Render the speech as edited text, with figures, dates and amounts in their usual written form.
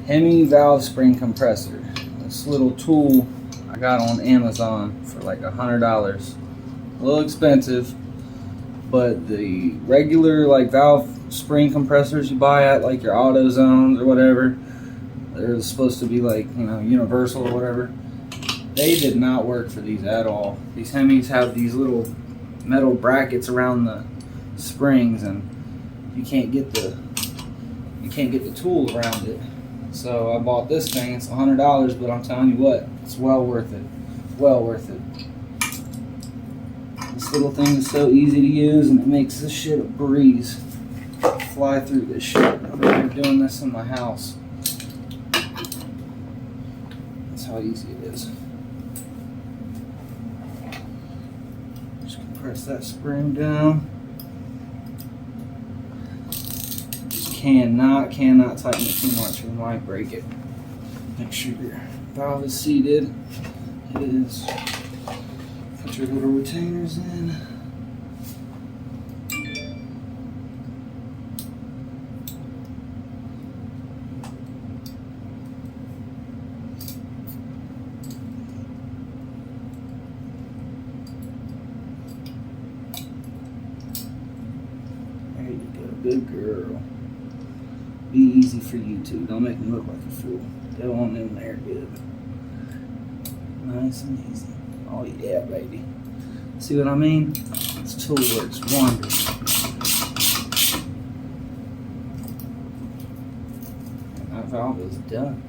Hemi valve spring compressor. This little tool I got on Amazon for like $100. A little expensive, but the regular like valve spring compressors you buy at like your AutoZones or whatever, they're supposed to be like, you know, universal or whatever. They did not work for these at all. These Hemis have these little metal brackets around the springs, and you can't get the tool around it. So I bought this thing. It's $100, but I'm telling you what, it's well worth it. Well worth it. This little thing is so easy to use, and it makes this shit a breeze. Fly through this shit. I'm already doing this in my house. That's how easy it is. Just compress that spring down. Just cannot tighten it too much, or you might break it. Make sure your valve is seated. It is. Put your little retainers in. There you go, good girl. Be easy for you two. Don't make me look like a fool. Go on in there good. Nice and easy. Oh yeah, baby. See what I mean? This tool works wonders. And that valve is done.